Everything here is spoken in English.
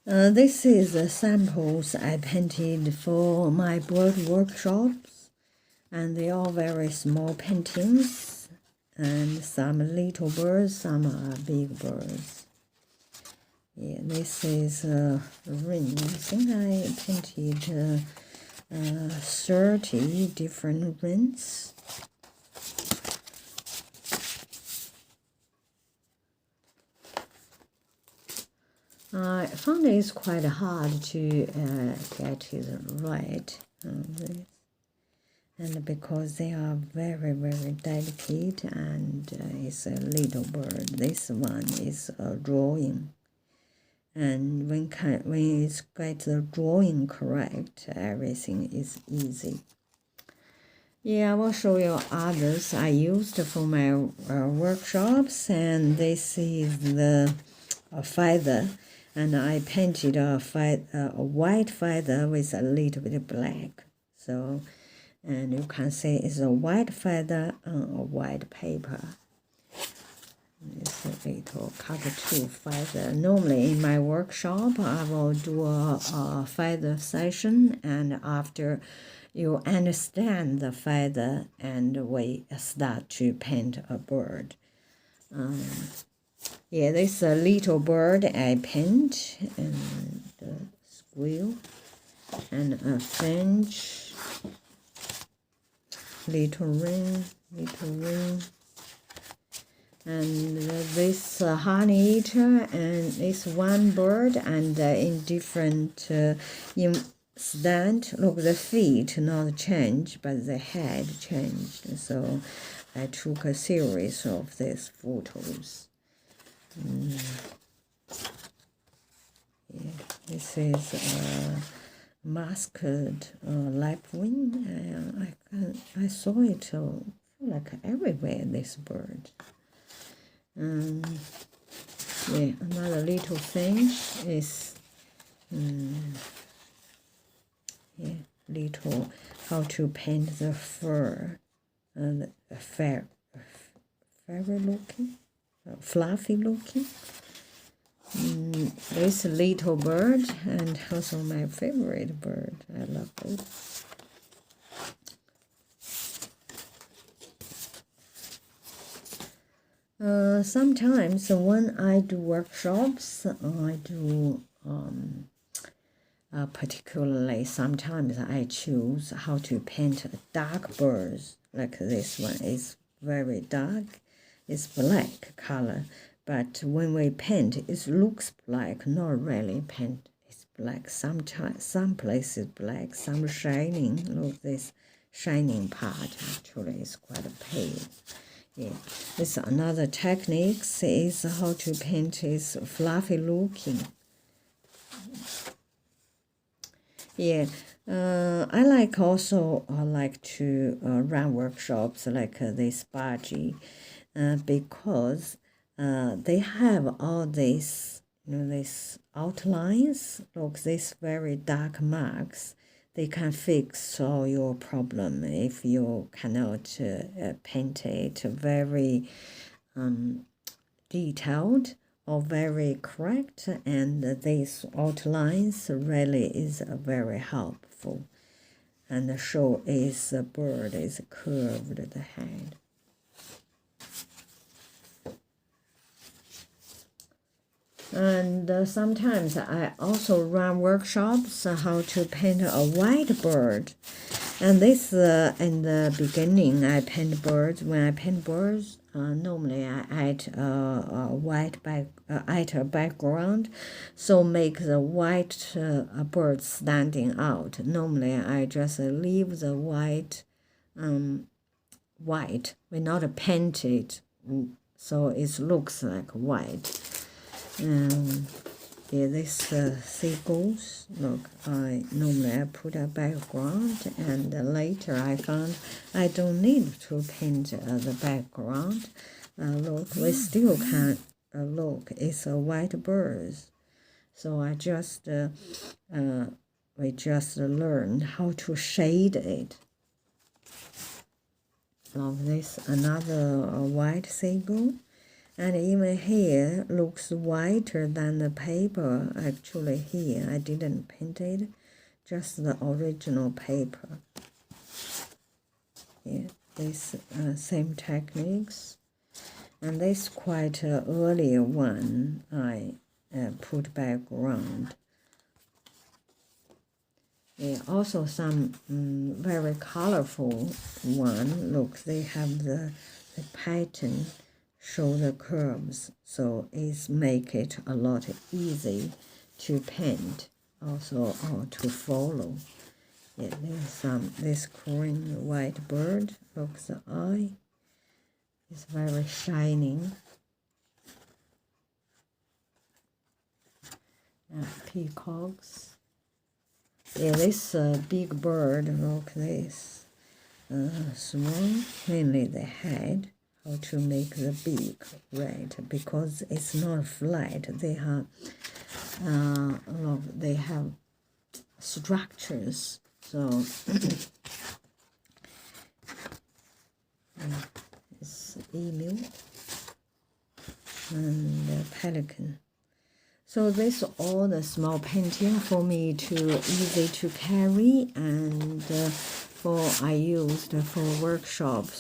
This is the samples I painted for my bird workshops, and they are very small paintings, and some little birds, some are big birds. Yeah, this is a ring. I think I painted 30 different rings. I found it's quite hard to get it right, and because they are very, very delicate, and it's a little bird. This one is a drawing, and when it's get the drawing correct, everything is easy. Yeah, I will show you others I used for my workshops, and this is the feather. And I painted a white feather with a little bit of black. So, and you can see it's a white feather on a white paper. It's a little cockatoo feather. Normally in my workshop, I will do a feather session, and after you understand the feather, and we start to paint a bird. Yeah, this is a little bird I paint, and a squirrel, and a finch, little wren, and this honey eater, and this one bird, and in different stand. Look, the feet not changed, but the head changed. So I took a series of these photos. Yeah, this is a masked lapwing. I saw it like everywhere. This bird. Yeah, another little finch is. Yeah, little how to paint the fur, fairy looking. Fluffy looking. This little bird, and also my favorite bird. I love it. Sometimes when I do workshops, I do particularly sometimes I choose how to paint dark birds. Like this one is very dark. It's black color, but when we paint, it looks black, not really paint. It's black. Sometimes, some places black, some shining. Look, this shining part actually is quite pale. Yeah, this another technique is how to paint is fluffy looking. Yeah. I like also like to run workshops like this Baji. Because they have all these, these outlines. Look, these very dark marks. They can fix all your problem if you cannot paint it very detailed or very correct. And these outlines really is very helpful. And the show is the bird is curved the head. And sometimes I also run workshops how to paint a white bird. And this in the beginning, I paint birds. When I paint birds, normally I add a white background, so make the white bird standing out. Normally, I just leave the white, we not paint it, so it looks like white. Yeah, this seagulls. Look, normally I put a background, and later I found I don't need to paint the background. Look, we still can look. It's a white bird, so I just we just learned how to shade it. Look, this another white seagull. And even here looks whiter than the paper. Actually here I didn't paint it, just the original paper. Yeah, this same techniques. And this quite earlier one I put background. Yeah, also some very colorful one. Look, they have the pattern, show the curves, so it's make it a lot easy to paint also or to follow. Yeah, there's some this Korean white bird. Look, the eye is very shining. Peacocks. Yeah, this big bird, look this. Swan, mainly the head. How to make the beak red, because it's not flat. They have, look, they have structures. So it's emu and pelican. So this all the small painting for me to easy to carry, and for I used for workshops